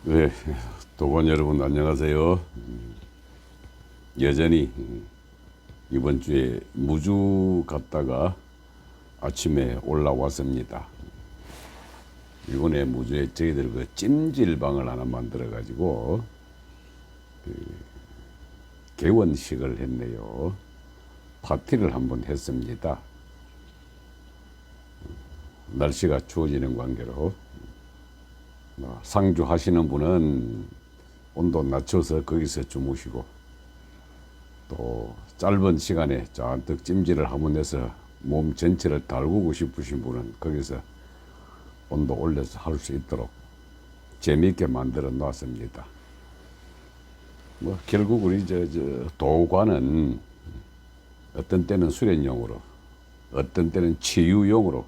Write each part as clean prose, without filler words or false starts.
네, 도반 여러분 안녕하세요. 여전히 이번 주에 무주 갔다가 아침에 올라왔습니다. 이번에 무주에 저희들 그 찜질방을 하나 만들어 가지고 개원식을 했네요. 파티를 한번 했습니다. 날씨가 추워지는 관계로 상주 하시는 분은 온도 낮춰서 거기서 주무시고, 또 짧은 시간에 잔뜩 찜질을 한번 해서 몸 전체를 달구고 싶으신 분은 거기서 온도 올려서 할 수 있도록 재미있게 만들어 놨습니다. 결국 우리 도관은 어떤 때는 수련용으로, 어떤 때는 치유용으로,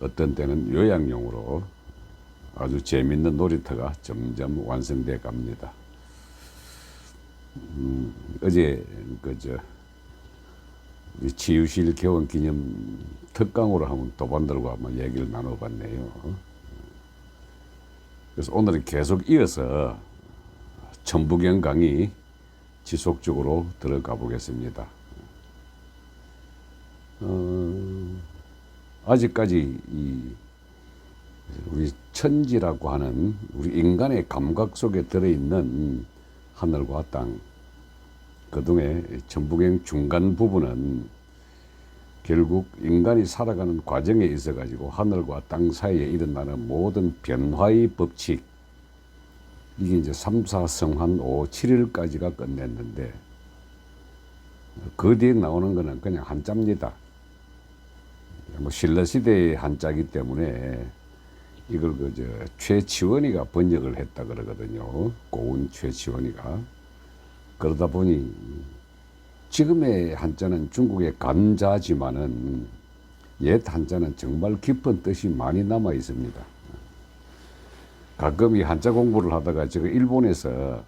어떤 때는 요양용으로 아주 재밌는 놀이터가 점점 완성돼 갑니다. 어제 치유실 개원 기념 특강으로 한번 도반들과 한번 얘기를 나눠봤네요. 그래서 오늘은 계속 이어서 천부경 강의 지속적으로 들어가 보겠습니다. 아직까지 우리 천지라고 하는 우리 인간의 감각 속에 들어있는 하늘과 땅, 그동안의 천부경 중간 부분은 결국 인간이 살아가는 과정에 있어 가지고 하늘과 땅 사이에 일어나는 모든 변화의 법칙, 이게 이제 3, 4, 성한 5, 7일까지가 끝냈는데, 그 뒤에 나오는 거는 그냥 한자입니다. 신라시대의 한자이기 때문에 이걸 최치원이가 번역을 했다 그러거든요. 고운 최치원이가. 그러다 보니 지금의 한자는 중국의 간자지만은 옛 한자는 정말 깊은 뜻이 많이 남아 있습니다. 가끔 이 한자 공부를 하다가 제가 일본에서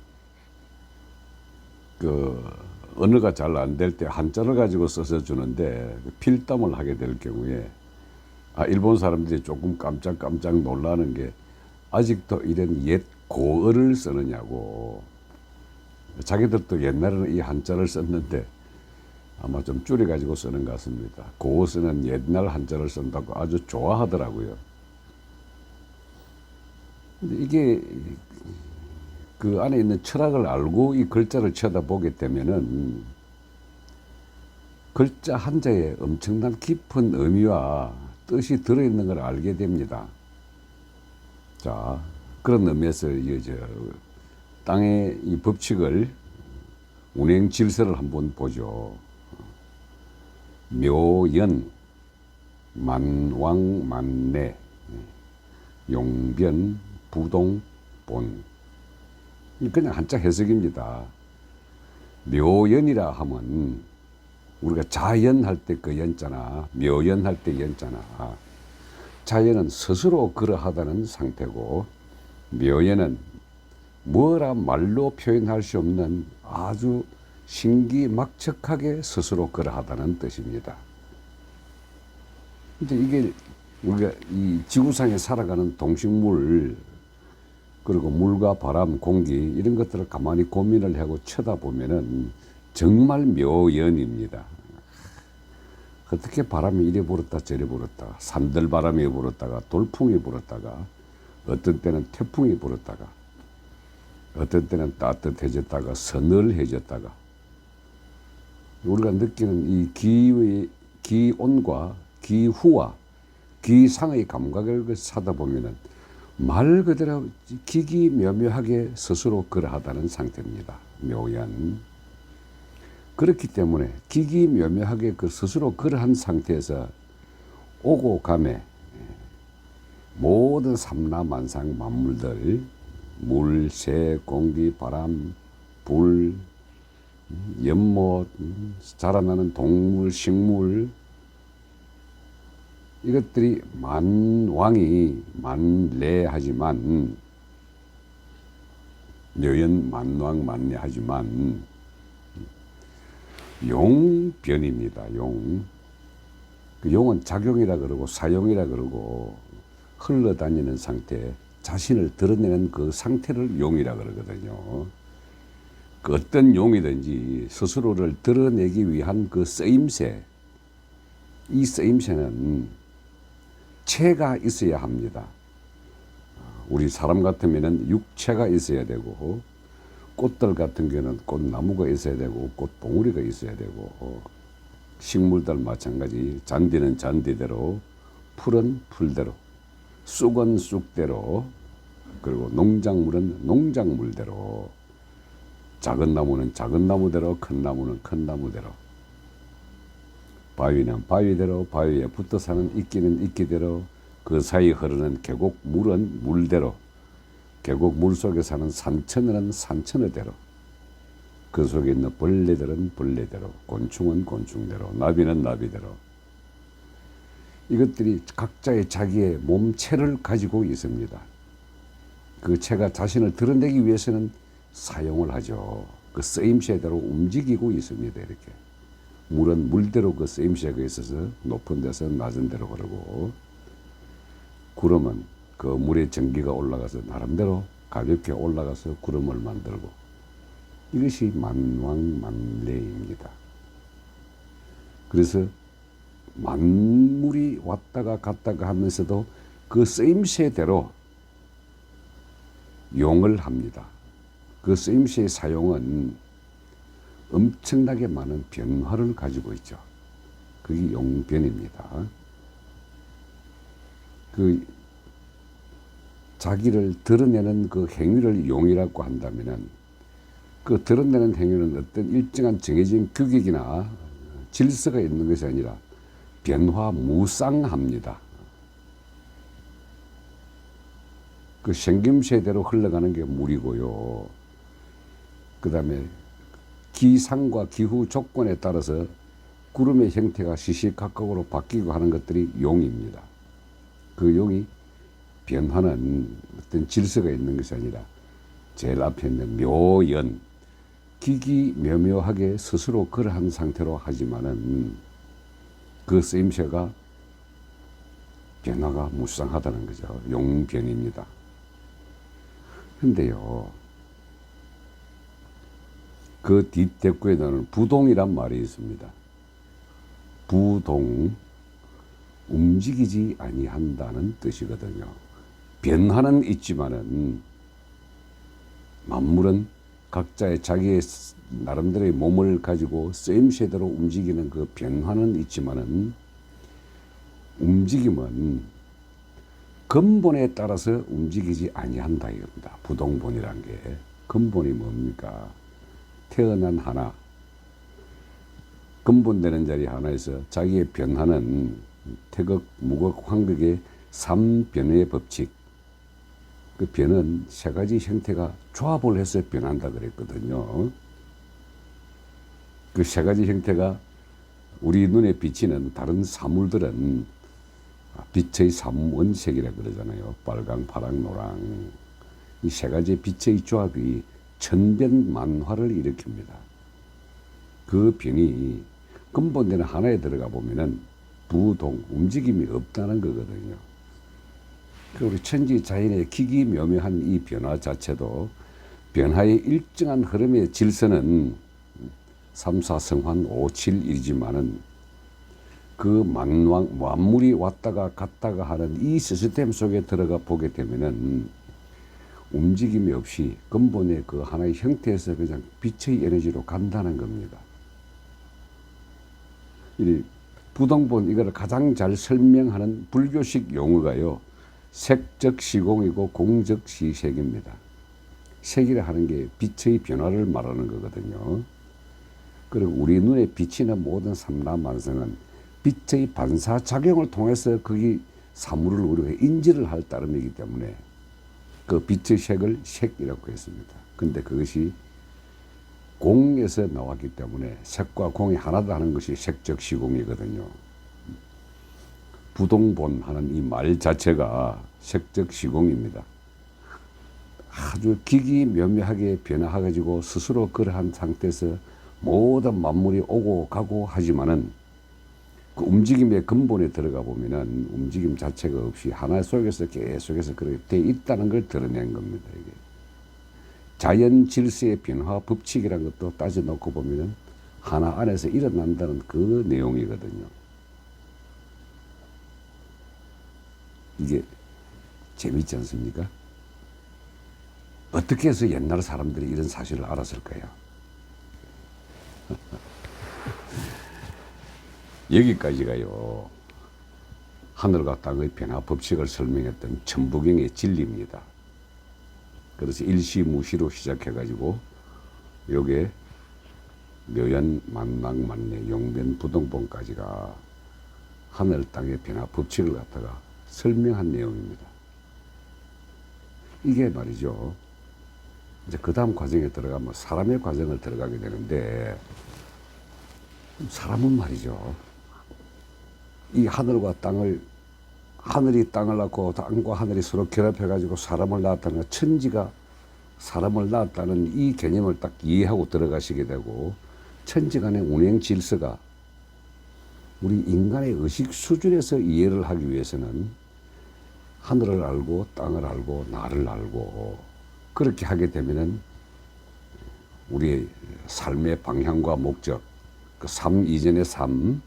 언어가 잘 안 될 때 한자를 가지고 써서 주는데 필담을 하게 될 경우에 일본 사람들이 조금 깜짝 놀라는 게, 아직도 이런 옛 고어를 쓰느냐고. 자기들도 옛날에는 이 한자를 썼는데 아마 좀 줄여가지고 쓰는 것 같습니다. 고어 쓰는 옛날 한자를 쓴다고 아주 좋아하더라고요. 근데 이게 그 안에 있는 철학을 알고 이 글자를 쳐다보게 되면은 글자 한자에 엄청난 깊은 의미와 뜻이 들어있는 걸 알게 됩니다. 자, 그런 의미에서 땅의 이 법칙을, 운행 질서를 한번 보죠. 묘연, 만왕, 만내, 용변, 부동, 본. 그냥 한자 해석입니다. 묘연이라 하면 우리가 자연할 때 그 연자나, 묘연할 때 연자나, 자연은 스스로 그러하다는 상태고, 묘연은 뭐라 말로 표현할 수 없는 아주 신기막측하게 스스로 그러하다는 뜻입니다. 근데 이게 우리가 이 지구상에 살아가는 동식물, 그리고 물과 바람, 공기, 이런 것들을 가만히 고민을 하고 쳐다보면은 정말 묘연입니다. 어떻게 바람이 이래 불었다 저래 불었다, 산들바람이 불었다가 돌풍이 불었다가, 어떤 때는 태풍이 불었다가, 어떤 때는 따뜻해졌다가 서늘해졌다가, 우리가 느끼는 이 기온과 기후와 기상의 감각을 사다 보면은 말 그대로 기기묘묘하게 스스로 그러하다는 상태입니다. 묘연. 그렇기 때문에 기기묘묘하게 스스로 그러한 상태에서 오고 가매 모든 삼라만상 만물들, 물, 새, 공기, 바람, 불, 연못, 자라나는 동물, 식물, 이것들이 만왕이 만래하지만, 묘연 만왕 만래하지만 용변입니다. 용. 그 용은 작용이라 그러고 사용이라 그러고 흘러다니는 상태, 자신을 드러내는 그 상태를 용이라 그러거든요. 그 어떤 용이든지 스스로를 드러내기 위한 그 쓰임새, 이 쓰임새는 체가 있어야 합니다. 우리 사람 같으면 육체가 있어야 되고, 꽃들 같은 경우는 꽃나무가 있어야 되고, 꽃봉우리가 있어야 되고, 식물들 마찬가지, 잔디는 잔디대로, 풀은 풀대로, 쑥은 쑥대로, 그리고 농작물은 농작물대로, 작은 나무는 작은 나무대로, 큰 나무는 큰 나무대로, 바위는 바위대로, 바위에 붙어 사는 이끼는 이끼대로, 그 사이 흐르는 계곡 물은 물대로, 계곡 물 속에 사는 산천어는 산천어대로, 그 속에 있는 벌레들은 벌레대로, 곤충은 곤충대로, 나비는 나비대로, 이것들이 각자의 자기의 몸체를 가지고 있습니다. 그 체가 자신을 드러내기 위해서는 사용을 하죠. 그 쓰임새대로 움직이고 있습니다. 이렇게 물은 물대로 그 쓰임새가 있어서 높은 데서 낮은 데로 흐르고, 구름은 그 물의 전기가 올라가서 나름대로 가볍게 올라가서 구름을 만들고, 이것이 만왕만래입니다. 그래서 만물이 왔다가 갔다가 하면서도 그 쓰임새대로 용을 합니다. 그 쓰임새의 사용은 엄청나게 많은 변화를 가지고 있죠. 그게 용변입니다. 그 자기를 드러내는 그 행위를 용이라고 한다면은, 그 드러내는 행위는 어떤 일정한 정해진 규격이나 질서가 있는 것이 아니라 변화무쌍합니다. 그 생김새대로 흘러가는 게 물이고요. 그 다음에 기상과 기후 조건에 따라서 구름의 형태가 시시각각으로 바뀌고 하는 것들이 용입니다. 그 용이 변화는 어떤 질서가 있는 것이 아니라 제일 앞에 있는 묘연, 기기묘묘하게 스스로 그러한 상태로 하지만은 그 쓰임새가 변화가 무쌍하다는 거죠. 용변입니다. 근데요, 그 뒷대꾸에 나오는 부동이란 말이 있습니다. 부동, 움직이지 아니한다는 뜻이거든요. 변화는 있지만은 만물은 각자의 자기의 나름대로의 몸을 가지고 쓰임새대로 움직이는 그 변화는 있지만은, 움직임은 근본에 따라서 움직이지 아니한다 이겁니다. 부동본이란 게 근본이 뭡니까? 태어난 하나, 근본되는 자리 하나에서 자기의 변화는 태극, 무극, 환극의 3변의 법칙, 그 변은 세 가지 형태가 조합을 해서 변한다 그랬거든요. 그 세 가지 형태가 우리 눈에 비치는 다른 사물들은 빛의 삼원색이라 그러잖아요. 빨강, 파랑, 노랑. 이 세 가지 빛의 조합이 천변만화를 일으킵니다. 그 변이 근본되는 하나에 들어가 보면은 부동, 움직임이 없다는 거거든요. 우리 천지 자연의 기기묘묘한 이 변화 자체도 변화의 일정한 흐름의 질서는 3, 4, 성환, 5, 7 이지만은 그 만물이 왔다가 갔다가 하는 이 시스템 속에 들어가 보게 되면은 움직임이 없이 근본의 그 하나의 형태에서 그냥 빛의 에너지로 간다는 겁니다. 이 부동본, 이걸 가장 잘 설명하는 불교식 용어가요, 색적 시공이고 공적 시색입니다. 색이라 하는 게 빛의 변화를 말하는 거거든요. 그리고 우리 눈에 비치는 모든 삼라만성은 빛의 반사작용을 통해서 거기 사물을 우리가 인지를 할 따름이기 때문에 그 빛의 색을 색이라고 했습니다. 근데 그것이 공에서 나왔기 때문에 색과 공이 하나다 하는 것이 색적 시공이거든요. 부동본 하는 이 말 자체가 색적 시공입니다. 아주 기기묘묘하게 변화해가지고 스스로 그러한 상태에서 모든 만물이 오고 가고 하지만은 그 움직임의 근본에 들어가 보면은 움직임 자체가 없이 하나 속에서 계속해서 그렇게 돼 있다는 걸 드러낸 겁니다. 이게 자연 질서의 변화 법칙이라는 것도 따져 놓고 보면은 하나 안에서 일어난다는 그 내용이거든요. 이게 재밌지 않습니까? 어떻게 해서 옛날 사람들이 이런 사실을 알았을까요? 여기까지가요, 하늘과 땅의 변화 법칙을 설명했던 천부경의 진리입니다. 그래서 일시무시로 시작해가지고 요게 묘연 만락 만례 용변 부동본까지가 하늘 땅의 변화 법칙을 갖다가 설명한 내용입니다. 이게 말이죠, 이제 그 다음 과정에 들어가면 사람의 과정을 들어가게 되는데, 사람은 말이죠, 이 하늘과 땅을, 하늘이 땅을 낳고 땅과 하늘이 서로 결합해가지고 사람을 낳았다는, 천지가 사람을 낳았다는 이 개념을 딱 이해하고 들어가시게 되고, 천지간의 운행 질서가 우리 인간의 의식 수준에서 이해를 하기 위해서는 하늘을 알고 땅을 알고 나를 알고, 그렇게 하게 되면은 우리의 삶의 방향과 목적, 그 삶 이전의 삶,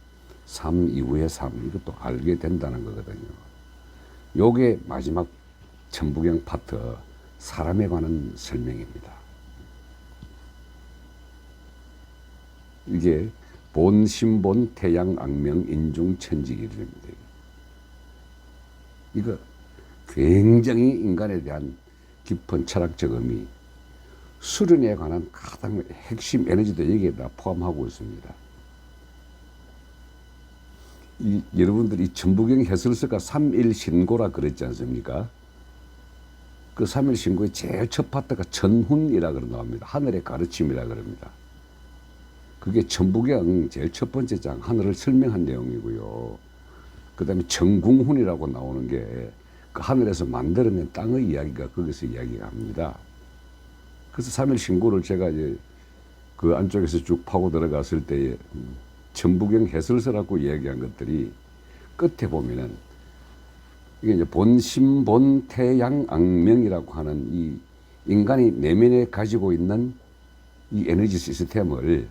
삶 이후의 삶, 이것도 알게 된다는 거거든요. 요게 마지막 천부경 파트, 사람에 관한 설명입니다. 이게 본, 신본, 태양, 악명, 인중, 천지 이름입니다. 이거 굉장히 인간에 대한 깊은 철학적 의미, 수련에 관한 가장 핵심 에너지도 여기에다 포함하고 있습니다. 여러분들이 천부경 해설서가 삼일신고라 그랬지 않습니까? 그 삼일신고의 제일 첫 파트가 천훈이라 그러나옵니다. 하늘의 가르침이라 그럽니다. 그게 천부경 제일 첫 번째 장, 하늘을 설명한 내용이고요. 그 다음에 정궁훈이라고 나오는 게 그 하늘에서 만들어낸 땅의 이야기가 거기서 이야기가 합니다. 그래서 삼일신고를 제가 이제 그 안쪽에서 쭉 파고 들어갔을 때에 천부경 해설서라고 이야기한 것들이 끝에 보면은 이게 이제 본심본 태양 악명이라고 하는 이 인간이 내면에 가지고 있는 이 에너지 시스템을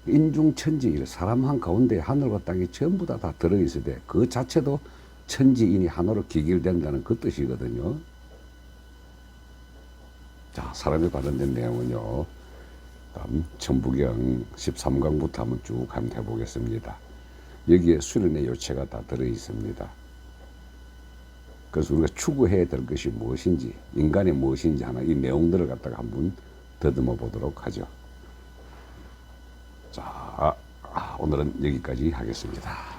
인중천지, 사람 한 가운데 하늘과 땅이 전부 다 들어있을 때 그 자체도 천지인이 하나로 기결된다는 그 뜻이거든요. 자, 사람에 관련된 내용은요, 다음 천부경 13강부터 한번 쭉 한번 해보겠습니다. 여기에 수련의 요체가 다 들어있습니다. 그래서 우리가 추구해야 될 것이 무엇인지, 인간이 무엇인지 하나 이 내용들을 갖다가 한번 더듬어 보도록 하죠. 자, 오늘은 여기까지 하겠습니다.